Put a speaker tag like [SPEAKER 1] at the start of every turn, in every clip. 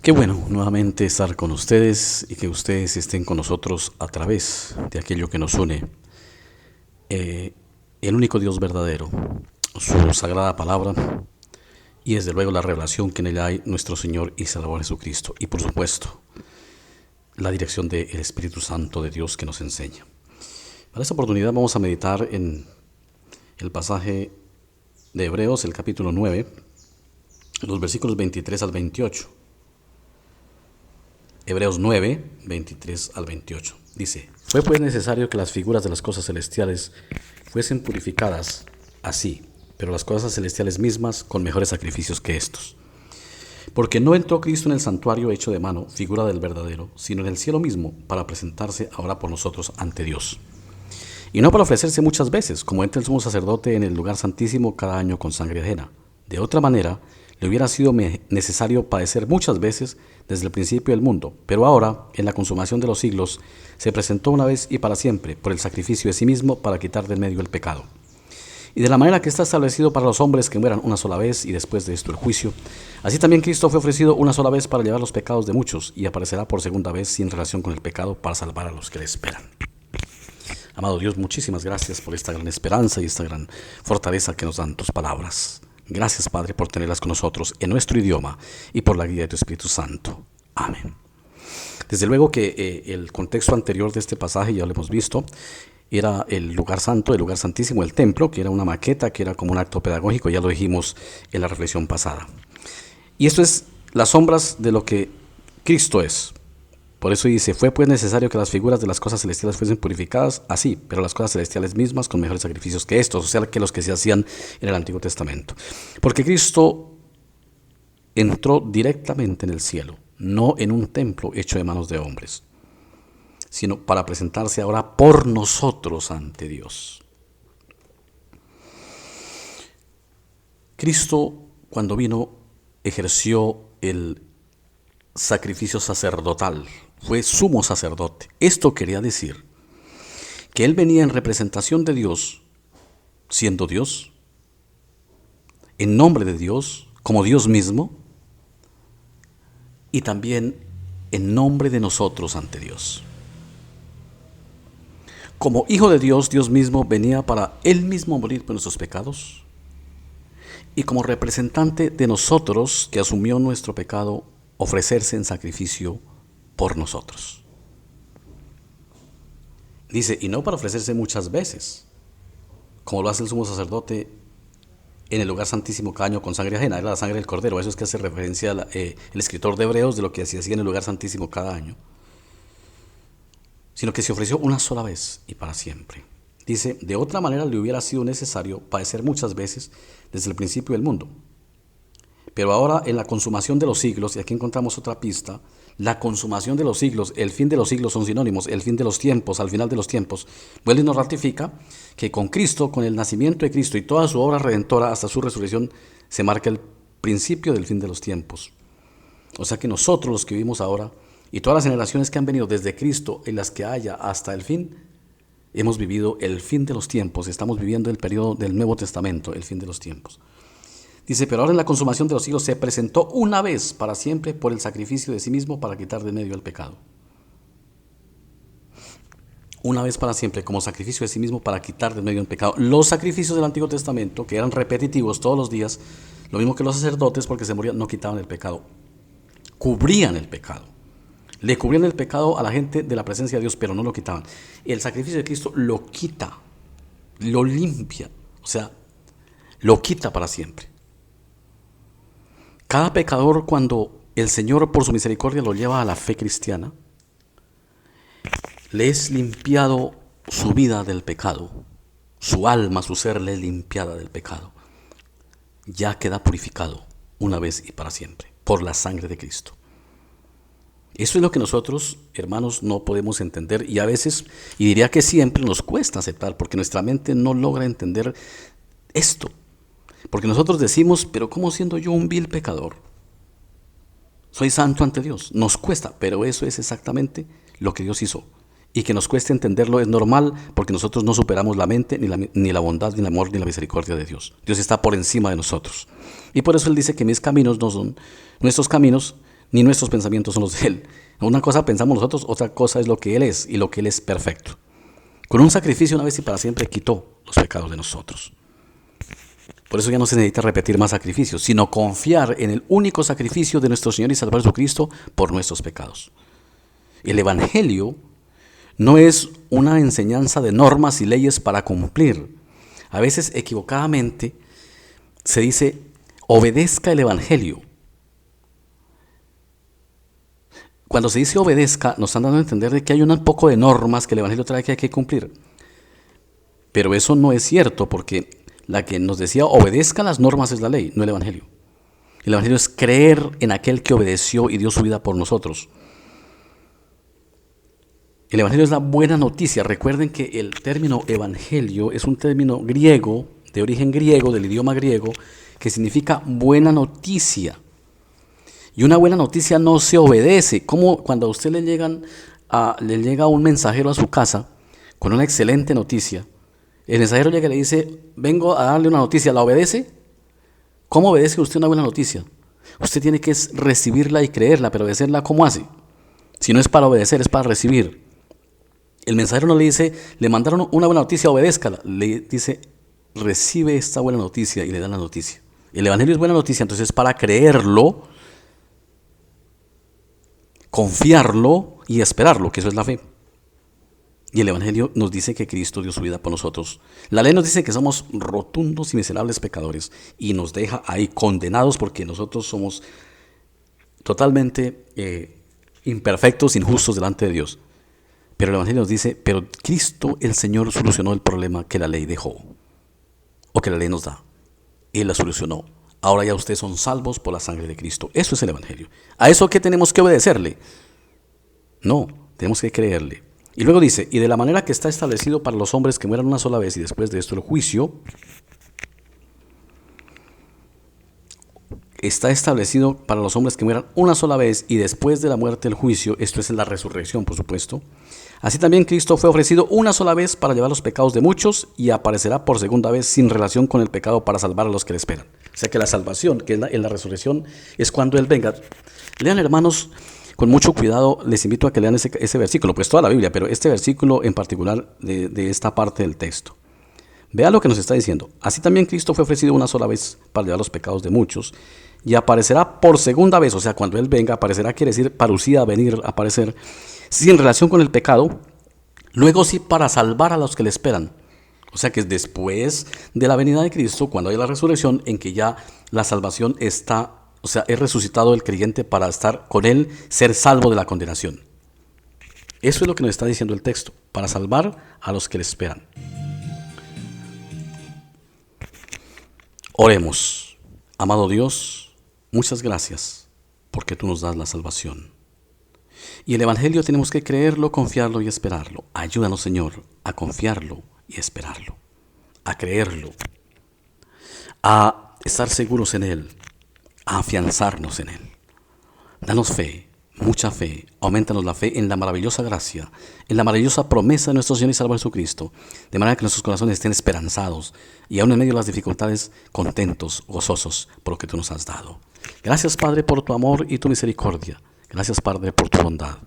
[SPEAKER 1] Qué bueno nuevamente estar con ustedes y que ustedes estén con nosotros a través de aquello que nos une, eh, el único Dios verdadero, su sagrada palabra y desde luego la revelación que en ella hay nuestro Señor y Salvador Jesucristo y por supuesto la dirección del Espíritu Santo de Dios que nos enseña. Para esta oportunidad vamos a meditar en el pasaje de Hebreos, el capítulo 9, los versículos 23 al 28. Hebreos 9, 23 al 28. Dice: Fue pues necesario que las figuras de las cosas celestiales fuesen purificadas así, pero las cosas celestiales mismas con mejores sacrificios que estos. Porque no entró Cristo en el santuario hecho de mano, figura del verdadero, sino en el cielo mismo, para presentarse ahora por nosotros ante Dios. Y no para ofrecerse muchas veces, como entra el sumo sacerdote en el lugar santísimo cada año con sangre ajena. De otra manera, le hubiera sido necesario padecer muchas veces desde el principio del mundo, pero ahora, en la consumación de los siglos, se presentó una vez y para siempre por el sacrificio de sí mismo para quitar del medio el pecado. Y de la manera que está establecido para los hombres que mueran una sola vez y después de esto el juicio, así también Cristo fue ofrecido una sola vez para llevar los pecados de muchos y aparecerá por segunda vez sin relación con el pecado para salvar a los que le esperan. Amado Dios, muchísimas gracias por esta gran esperanza y esta gran fortaleza que nos dan tus palabras. Gracias, Padre, por tenerlas con nosotros en nuestro idioma y por la guía de tu Espíritu Santo. Amén. Desde luego que el contexto anterior de este pasaje ya lo hemos visto. Era el lugar santo, el lugar santísimo, el templo, que era una maqueta, que era como un acto pedagógico, ya lo dijimos en la reflexión pasada. Y esto es las sombras de lo que Cristo es. Por eso dice: fue pues necesario que las figuras de las cosas celestiales fuesen purificadas así, pero las cosas celestiales mismas con mejores sacrificios que estos, o sea, que los que se hacían en el Antiguo Testamento. Porque Cristo entró directamente en el cielo, no en un templo hecho de manos de hombres, sino para presentarse ahora por nosotros ante Dios. Cristo, cuando vino, ejerció el sacrificio sacerdotal, fue sumo sacerdote. Esto quería decir que Él venía en representación de Dios, siendo Dios, en nombre de Dios, como Dios mismo, y también en nombre de nosotros ante Dios. Como Hijo de Dios, Dios mismo venía para Él mismo morir por nuestros pecados, y como representante de nosotros que asumió nuestro pecado, ofrecerse en sacrificio por nosotros. Dice, y no para ofrecerse muchas veces, como lo hace el sumo sacerdote en el lugar santísimo cada año con sangre ajena, era la sangre del cordero. Eso es que hace referencia el escritor de Hebreos de lo que se hacía en el lugar santísimo cada año, sino que se ofreció una sola vez y para siempre. Dice, de otra manera le hubiera sido necesario padecer muchas veces desde el principio del mundo. Pero ahora, en la consumación de los siglos, y aquí encontramos otra pista, la consumación de los siglos, el fin de los siglos son sinónimos, el fin de los tiempos, al final de los tiempos, vuelve y nos ratifica que con Cristo, con el nacimiento de Cristo y toda su obra redentora hasta su resurrección, se marca el principio del fin de los tiempos. O sea que nosotros, los que vivimos ahora, y todas las generaciones que han venido desde Cristo y las que haya hasta el fin, hemos vivido el fin de los tiempos, estamos viviendo el periodo del Nuevo Testamento, el fin de los tiempos. Dice, pero ahora en la consumación de los siglos se presentó una vez para siempre por el sacrificio de sí mismo para quitar de medio el pecado. Una vez para siempre como sacrificio de sí mismo para quitar de medio el pecado. Los sacrificios del Antiguo Testamento, que eran repetitivos todos los días, lo mismo que los sacerdotes, porque se morían, no quitaban el pecado, cubrían el pecado. Le cubrían el pecado a la gente de la presencia de Dios, pero no lo quitaban. El sacrificio de Cristo lo quita, lo limpia, o sea, lo quita para siempre. Cada pecador, cuando el Señor por su misericordia lo lleva a la fe cristiana, le es limpiado su vida del pecado, su alma, su ser le es limpiada del pecado. Ya queda purificado una vez y para siempre, por la sangre de Cristo. Eso es lo que nosotros, hermanos, no podemos entender y a veces, y diría que siempre, nos cuesta aceptar, porque nuestra mente no logra entender esto. Porque nosotros decimos, pero ¿cómo siendo yo un vil pecador? Soy santo ante Dios. Nos cuesta, pero eso es exactamente lo que Dios hizo. Y que nos cueste entenderlo es normal, porque nosotros no superamos la mente, ni la bondad, ni el amor, ni la misericordia de Dios. Dios está por encima de nosotros. Y por eso Él dice que mis caminos no son, nuestros caminos ni nuestros pensamientos son los de Él. Una cosa pensamos nosotros, otra cosa es lo que Él es, y lo que Él es perfecto. Con un sacrificio una vez y para siempre quitó los pecados de nosotros. Por eso ya no se necesita repetir más sacrificios, sino confiar en el único sacrificio de nuestro Señor y Salvador Jesucristo por nuestros pecados. El Evangelio no es una enseñanza de normas y leyes para cumplir. A veces equivocadamente se dice, obedezca el Evangelio. Cuando se dice obedezca, nos están dando a entender de que hay un poco de normas que el Evangelio trae que hay que cumplir. Pero eso no es cierto, porque la que nos decía obedezca las normas es la ley, no el Evangelio. El Evangelio es creer en aquel que obedeció y dio su vida por nosotros. El Evangelio es la buena noticia. Recuerden que el término Evangelio es un término griego, de origen griego, del idioma griego, que significa buena noticia. Y una buena noticia no se obedece. Como cuando a usted le llega un mensajero a su casa con una excelente noticia. El mensajero llega y le dice, vengo a darle una noticia, ¿la obedece? ¿Cómo obedece usted una buena noticia? Usted tiene que recibirla y creerla, pero obedecerla, ¿cómo hace? Si no es para obedecer, es para recibir. El mensajero no le dice, le mandaron una buena noticia, obedézcala. Le dice, recibe esta buena noticia y le da la noticia. El Evangelio es buena noticia, entonces para creerlo, confiarlo y esperarlo, que eso es la fe. Y el Evangelio nos dice que Cristo dio su vida por nosotros. La ley nos dice que somos rotundos y miserables pecadores y nos deja ahí condenados porque nosotros somos totalmente imperfectos, injustos delante de Dios. Pero el Evangelio nos dice, pero Cristo el Señor solucionó el problema que la ley dejó o que la ley nos da. Él la solucionó. Ahora ya ustedes son salvos por la sangre de Cristo. Eso es el Evangelio. ¿A eso qué tenemos que obedecerle? No, tenemos que creerle. Y luego dice, y de la manera que está establecido para los hombres que mueran una sola vez y después de esto el juicio, está establecido para los hombres que mueran una sola vez y después de la muerte el juicio, esto es la resurrección por supuesto. Así también Cristo fue ofrecido una sola vez para llevar los pecados de muchos y aparecerá por segunda vez sin relación con el pecado para salvar a los que le esperan. O sea que la salvación, que es en la resurrección, es cuando Él venga. Lean, hermanos, con mucho cuidado, les invito a que lean ese versículo, pues toda la Biblia, pero este versículo en particular de esta parte del texto. Vea lo que nos está diciendo. Así también Cristo fue ofrecido una sola vez para llevar los pecados de muchos y aparecerá por segunda vez, o sea, cuando Él venga, aparecerá, quiere decir parucía, venir, aparecer, sin relación con el pecado, luego sí para salvar a los que le esperan. O sea que es después de la venida de Cristo, cuando hay la resurrección, en que ya la salvación está, o sea, es resucitado el creyente para estar con Él, ser salvo de la condenación. Eso es lo que nos está diciendo el texto, para salvar a los que le esperan. Oremos. Amado Dios, muchas gracias porque tú nos das la salvación. Y el Evangelio tenemos que creerlo, confiarlo y esperarlo. Ayúdanos, Señor, a confiarlo y esperarlo, a creerlo, a estar seguros en Él, a afianzarnos en Él. Danos fe, mucha fe, aumentanos la fe en la maravillosa gracia, en la maravillosa promesa de nuestro Señor y Salvador Jesucristo, de manera que nuestros corazones estén esperanzados y aún en medio de las dificultades, contentos, gozosos por lo que tú nos has dado. Gracias, Padre, por tu amor y tu misericordia. Gracias, Padre, por tu bondad.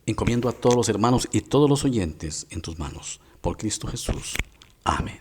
[SPEAKER 1] Encomiendo a todos los hermanos y todos los oyentes en tus manos. Por Cristo Jesús. Amén.